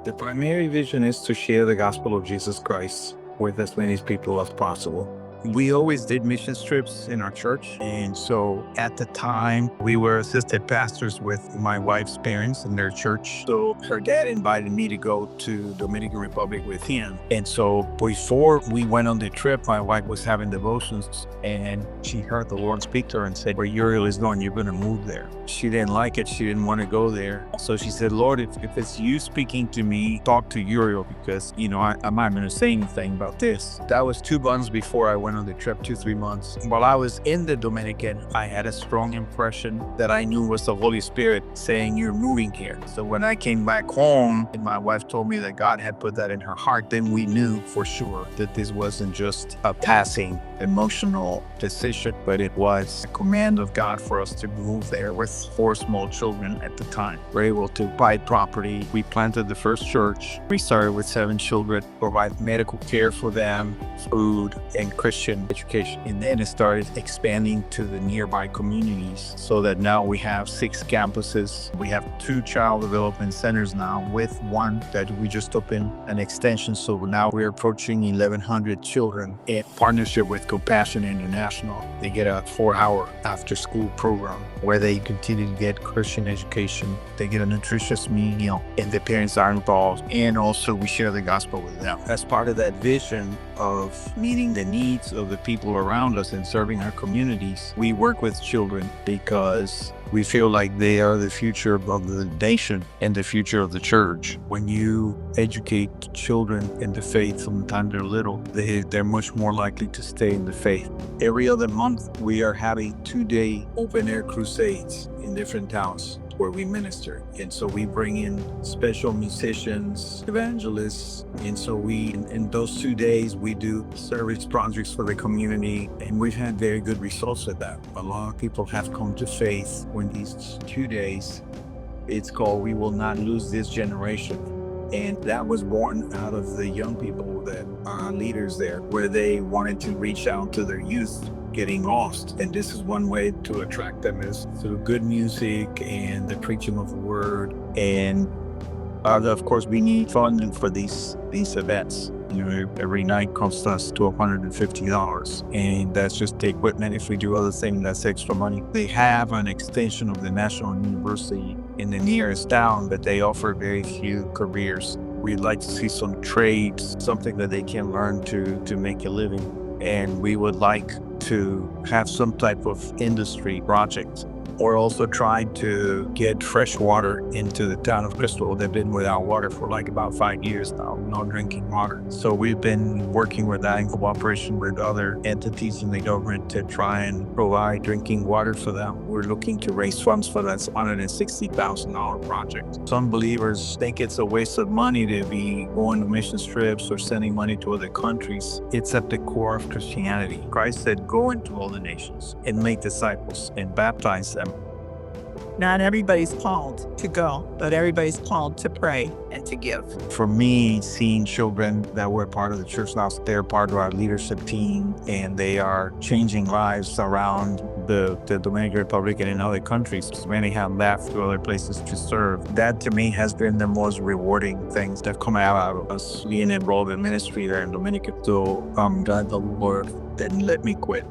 The primary vision is to share the gospel of Jesus Christ with as many people as possible. We always did mission trips in our church. And so at the time, we were assistant pastors with my wife's parents in their church. So her dad invited me to go to Dominican Republic with him. And so before we went on the trip, my wife was having devotions and she heard the Lord speak to her and said, where Uriel is going, you're going to move there. She didn't like it. She didn't want to go there. So she said, Lord, if it's you speaking to me, talk to Uriel because, I'm not going to say anything about this. That was 2 months before I went on the trip, 2-3 months. While I was in the Dominican, I had a strong impression that I knew was the Holy Spirit saying, you're moving here. So when I came back home and my wife told me that God had put that in her heart, then we knew for sure that this wasn't just a passing emotional decision, but it was a command of God for us to move there with 4 small children at the time. We were able to buy property. We planted the first church. We started with 7 children, provide medical care for them, food, and Christian education. And then it started expanding to the nearby communities so that now we have 6 campuses. We have 2 child development centers now with 1 that we just opened an extension. So now we're approaching 1,100 children in partnership with Compassion International. They get a 4-hour after-school program where they continue to get Christian education. They get a nutritious meal and the parents are involved. And also we share the gospel with them. As part of that vision of meeting the needs of the people around us and serving our communities, we work with children because we feel like they are the future of the nation and the future of the church. When you educate children in the faith from the time they're little, they're much more likely to stay in the faith. Every other month, we are having 2-day open-air crusades in different towns where we minister. And so we bring in special musicians, evangelists. And so in those 2 days, we do service projects for the community. And we've had very good results with that. A lot of people have come to faith when these 2 days, it's called We Will Not Lose This Generation. And that was born out of the young people that are leaders there, where they wanted to reach out to their youth getting lost. And this is one way to attract them is through good music and the preaching of the word. And of course, we need funding for these events. Every night costs us to $150, and that's just the equipment. If we do other things, that's extra money. They have an extension of the National University in the nearest town, but they offer very few careers. We'd like to see some trades, something that they can learn to make a living. And we would like to have some type of industry project. We're also trying to get fresh water into the town of Crystal. They've been without water for like about 5 years now, no drinking water. So we've been working with that in cooperation with other entities in the government to try and provide drinking water for them. We're looking to raise funds for that $160,000 project. Some believers think it's a waste of money to be going to mission trips or sending money to other countries. It's at the core of Christianity. Christ said, go into all the nations and make disciples and baptize them. Not everybody's called to go, but everybody's called to pray and to give. For me, seeing children that were part of the church now, they're part of our leadership team, and they are changing lives around the Dominican Republic and in other countries. Many have left to other places to serve. That to me has been the most rewarding things that come out of us being involved in ministry there in Dominican. So I'm glad the Lord didn't let me quit.